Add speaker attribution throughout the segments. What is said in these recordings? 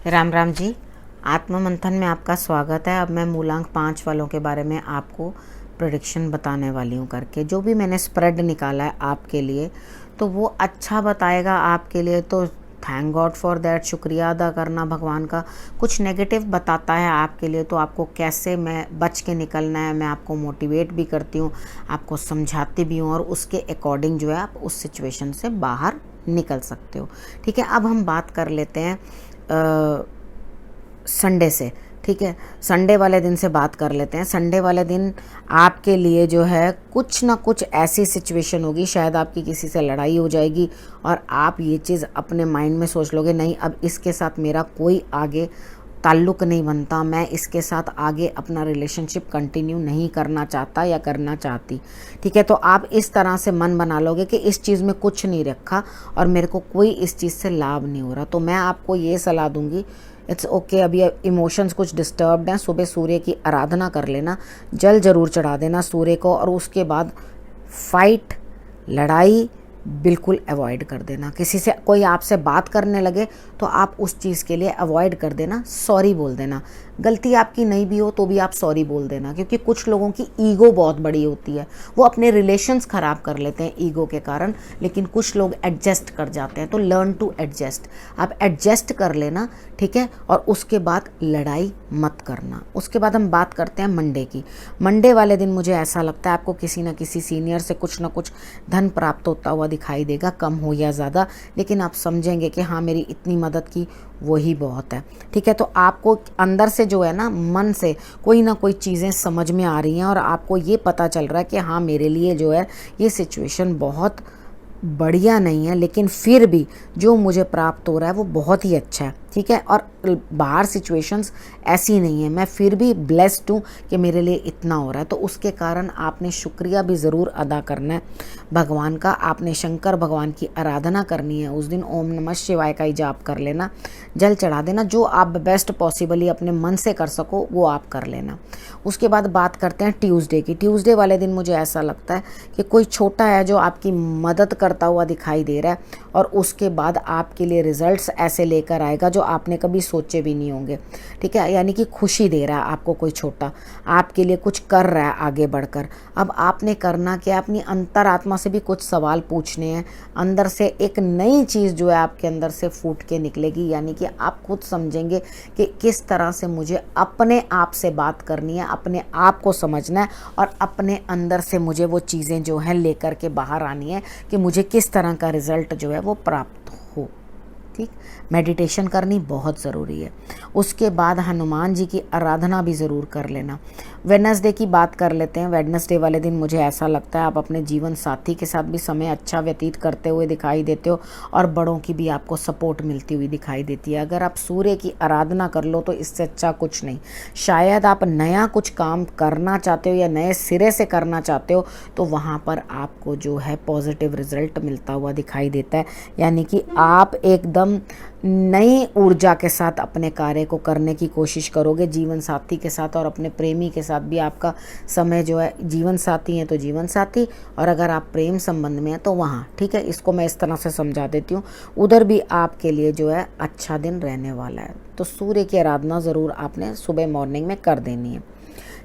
Speaker 1: राम राम जी। आत्म मंथन में आपका स्वागत है। अब मैं मूलांक 5 वालों के बारे में आपको प्रेडिक्शन बताने वाली हूँ करके। जो भी मैंने स्प्रेड निकाला है आपके लिए तो वो अच्छा बताएगा आपके लिए, तो थैंक गॉड फॉर दैट, शुक्रिया अदा करना भगवान का। कुछ नेगेटिव बताता है आपके लिए तो आपको कैसे मैं बच के निकलना है, मैं आपको मोटिवेट भी करती हूँ, आपको समझाती भी हूँ और उसके अकॉर्डिंग जो है आप उस सिचुएशन से बाहर निकल सकते हो। ठीक है, अब हम बात कर लेते हैं संडे से। ठीक है, संडे वाले दिन से बात कर लेते हैं। संडे वाले दिन आपके लिए जो है कुछ ना कुछ ऐसी सिचुएशन होगी, शायद आपकी किसी से लड़ाई हो जाएगी और आप ये चीज़ अपने माइंड में सोच लोगे, नहीं अब इसके साथ मेरा कोई आगे ताल्लुक़ नहीं बनता, मैं इसके साथ आगे अपना रिलेशनशिप कंटिन्यू नहीं करना चाहता या करना चाहती। ठीक है, तो आप इस तरह से मन बना लोगे कि इस चीज़ में कुछ नहीं रखा और मेरे को कोई इस चीज़ से लाभ नहीं हो रहा। तो मैं आपको ये सलाह दूंगी, इट्स ओके, अभी इमोशंस कुछ डिस्टर्ब्ड हैं, सुबह सूर्य की आराधना कर लेना, जल जरूर चढ़ा देना सूर्य को, और उसके बाद फाइट, लड़ाई बिल्कुल अवॉइड कर देना। किसी से कोई आपसे बात करने लगे तो आप उस चीज़ के लिए अवॉइड कर देना, सॉरी बोल देना। गलती आपकी नहीं भी हो तो भी आप सॉरी बोल देना, क्योंकि कुछ लोगों की ईगो बहुत बड़ी होती है, वो अपने रिलेशंस ख़राब कर लेते हैं ईगो के कारण, लेकिन कुछ लोग एडजस्ट कर जाते हैं। तो लर्न टू एडजस्ट, आप एडजस्ट कर लेना। ठीक है, और उसके बाद लड़ाई मत करना। उसके बाद हम बात करते हैं मंडे की। मंडे वाले दिन मुझे ऐसा लगता है आपको किसी न किसी सीनियर से कुछ ना कुछ धन प्राप्त होता हुआ दिखाई देगा, कम हो या ज़्यादा, लेकिन आप समझेंगे कि हाँ मेरी इतनी मदद की वही बहुत है। ठीक है, तो आपको अंदर से जो है ना, मन से कोई ना कोई चीज़ें समझ में आ रही हैं और आपको ये पता चल रहा है कि हाँ मेरे लिए जो है ये सिचुएशन बहुत बढ़िया नहीं है, लेकिन फिर भी जो मुझे प्राप्त हो रहा है वो बहुत ही अच्छा है। ठीक है, और बाहर सिचुएशंस ऐसी नहीं है, मैं फिर भी ब्लेस्ड हूँ कि मेरे लिए इतना हो रहा है। तो उसके कारण आपने शुक्रिया भी ज़रूर अदा करना है भगवान का। आपने शंकर भगवान की आराधना करनी है उस दिन, ओम नमः शिवाय का ही जाप कर लेना, जल चढ़ा देना, जो आप बेस्ट पॉसिबली अपने मन से कर सको वो आप कर लेना। उसके बाद बात करते हैं ट्यूसडे की। ट्यूसडे वाले दिन मुझे ऐसा लगता है कि कोई छोटा है जो आपकी मदद करता हुआ दिखाई दे रहा है और उसके बाद आपके लिए रिजल्ट्स ऐसे लेकर आएगा जो आपने कभी सोचे भी नहीं होंगे। ठीक है, यानी कि खुशी दे रहा है आपको कोई छोटा, आपके लिए कुछ कर रहा है आगे बढ़कर। अब आपने करना क्या, अपनी अंतरात्मा से भी कुछ सवाल पूछने हैं, अंदर से एक नई चीज़ जो है आपके अंदर से फूट के निकलेगी, यानी कि आप खुद समझेंगे कि किस तरह से मुझे अपने आप से बात करनी है, अपने आप को समझना है और अपने अंदर से मुझे वो चीज़ें जो हैं लेकर के बाहर आनी है कि मुझे किस तरह का रिजल्ट जो है वो प्राप्त हो। ठीक, मेडिटेशन करनी बहुत ज़रूरी है। उसके बाद हनुमान जी की आराधना भी ज़रूर कर लेना। वेडनेसडे की बात कर लेते हैं। वेडनेसडे वाले दिन मुझे ऐसा लगता है आप अपने जीवन साथी के साथ भी समय अच्छा व्यतीत करते हुए दिखाई देते हो और बड़ों की भी आपको सपोर्ट मिलती हुई दिखाई देती है। अगर आप सूर्य की आराधना कर लो तो इससे अच्छा कुछ नहीं। शायद आप नया कुछ काम करना चाहते हो या नए सिरे से करना चाहते हो, तो वहाँ पर आपको जो है पॉजिटिव रिजल्ट मिलता हुआ दिखाई देता है, यानी कि आप एकदम नई ऊर्जा के साथ अपने कार्य को करने की कोशिश करोगे। जीवन साथी के साथ और अपने प्रेमी के साथ भी आपका समय जो है, जीवन साथी हैं तो जीवन साथी, और अगर आप प्रेम संबंध में हैं तो वहाँ। ठीक है, इसको मैं इस तरह से समझा देती हूँ, उधर भी आपके लिए जो है अच्छा दिन रहने वाला है। तो सूर्य की आराधना ज़रूर आपने सुबह मॉर्निंग में कर देनी है।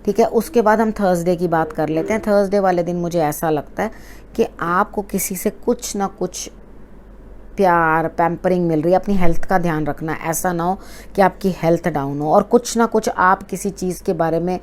Speaker 1: ठीक है, उसके बाद हम थर्सडे की बात कर लेते हैं। थर्सडे वाले दिन मुझे ऐसा लगता है कि आपको किसी से कुछ ना कुछ प्यार, पैम्परिंग मिल रही है। अपनी हेल्थ का ध्यान रखना, ऐसा ना हो कि आपकी हेल्थ डाउन हो और कुछ ना कुछ आप किसी चीज़ के बारे में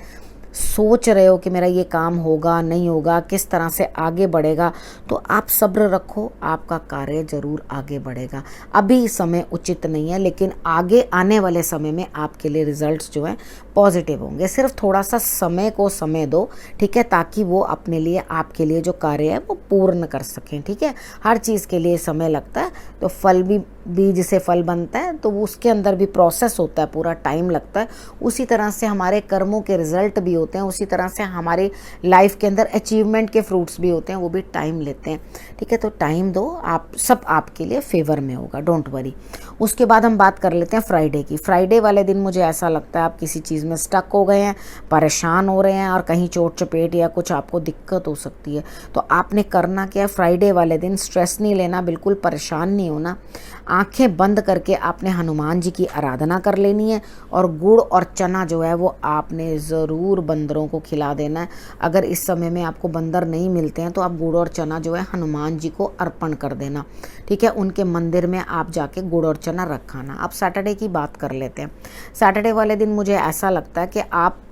Speaker 1: सोच रहे हो कि मेरा ये काम होगा नहीं होगा, किस तरह से आगे बढ़ेगा। तो आप सब्र रखो, आपका कार्य जरूर आगे बढ़ेगा। अभी समय उचित नहीं है, लेकिन आगे आने वाले समय में आपके लिए रिजल्ट्स जो हैं पॉजिटिव होंगे। सिर्फ थोड़ा सा समय को समय दो, ठीक है, ताकि वो अपने लिए, आपके लिए जो कार्य है वो पूर्ण कर सकें। ठीक है, हर चीज़ के लिए समय लगता है, तो फल भी, बीज से फल बनता है तो उसके अंदर भी प्रोसेस होता है, पूरा टाइम लगता है। उसी तरह से हमारे कर्मों के रिजल्ट भी होते हैं, उसी तरह से हमारे लाइफ के अंदर अचीवमेंट के फ्रूट्स भी होते हैं, वो भी टाइम लेते हैं। ठीक है, तो टाइम दो, आप सब आपके लिए फेवर में होगा, डोंट वरी। उसके बाद हम बात कर लेते हैं फ्राइडे की। फ्राइडे वाले दिन मुझे ऐसा लगता है आप किसी चीज़ में स्टक हो गए हैं, परेशान हो रहे हैं और कहीं चोट चपेट या कुछ आपको दिक्कत हो सकती है। तो आपने करना क्या है, फ्राइडे वाले दिन स्ट्रेस नहीं लेना, बिल्कुल परेशान नहीं होना। आंखें बंद करके आपने हनुमान जी की आराधना कर लेनी है और गुड़ और चना जो है वो आपने ज़रूर बंदरों को खिला देना है। अगर इस समय में आपको बंदर नहीं मिलते हैं तो आप गुड़ और चना जो है हनुमान जी को अर्पण कर देना, ठीक है। उनके मंदिर में आप जाके गुड़ और चना रखाना। अब सैटरडे की बात कर लेते हैं। सैटरडे वाले दिन मुझे ऐसा लगता है कि आप,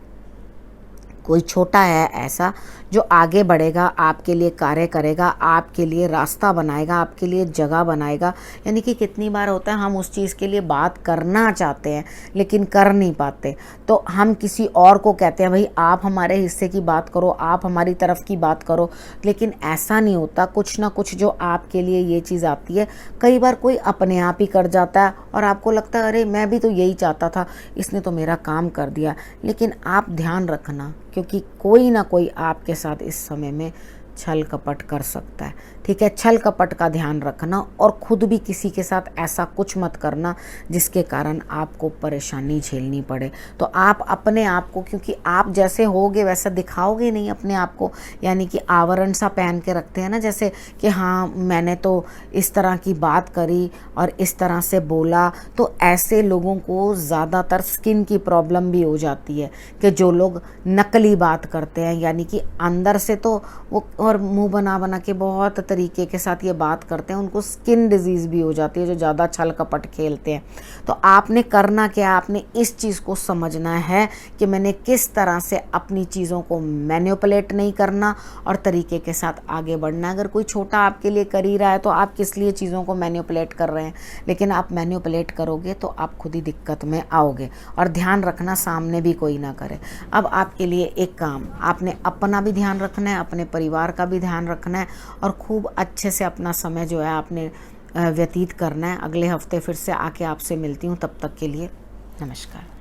Speaker 1: कोई छोटा है ऐसा जो आगे बढ़ेगा, आपके लिए कार्य करेगा, आपके लिए रास्ता बनाएगा, आपके लिए जगह बनाएगा। यानी कि कितनी बार होता है हम उस चीज़ के लिए बात करना चाहते हैं लेकिन कर नहीं पाते, तो हम किसी और को कहते हैं भाई आप हमारे हिस्से की बात करो, आप हमारी तरफ की बात करो, लेकिन ऐसा नहीं होता। कुछ ना कुछ जो आपके लिए ये चीज़ आती है, कई बार कोई अपने आप ही कर जाता है और आपको लगता है अरे मैं भी तो यही चाहता था, इसने तो मेरा काम कर दिया। लेकिन आप ध्यान रखना, क्योंकि कोई ना कोई आपके साथ इस समय में छल कपट कर सकता है, ठीक है। छल कपट का ध्यान रखना और खुद भी किसी के साथ ऐसा कुछ मत करना जिसके कारण आपको परेशानी झेलनी पड़े। तो आप अपने आप को, क्योंकि आप जैसे होगे वैसा दिखाओगे नहीं अपने आप को, यानी कि आवरण सा पहन के रखते हैं ना, जैसे कि हाँ मैंने तो इस तरह की बात करी और इस तरह से बोला। तो ऐसे लोगों को ज़्यादातर स्किन की प्रॉब्लम भी हो जाती है, कि जो लोग नकली बात करते हैं, यानी कि अंदर से तो वो और मुंह बना बना के बहुत तरीके के साथ ये बात करते हैं, उनको स्किन डिजीज़ भी हो जाती है जो ज़्यादा छल कपट खेलते हैं। तो आपने करना क्या, आपने इस चीज़ को समझना है कि मैंने किस तरह से अपनी चीज़ों को मैनिपुलेट नहीं करना और तरीके के साथ आगे बढ़ना। अगर कोई छोटा आपके लिए कर ही रहा है तो आप किस लिए चीज़ों को मैनिपुलेट कर रहे हैं, लेकिन आप मैनिपुलेट करोगे तो आप खुद ही दिक्कत में आओगे। और ध्यान रखना सामने भी कोई ना करे। अब आपके लिए एक काम, आपने अपना भी ध्यान रखना है, अपने परिवार का भी ध्यान रखना है और खूब अच्छे से अपना समय जो है आपने व्यतीत करना है। अगले हफ्ते फिर से आके आपसे मिलती हूँ, तब तक के लिए नमस्कार।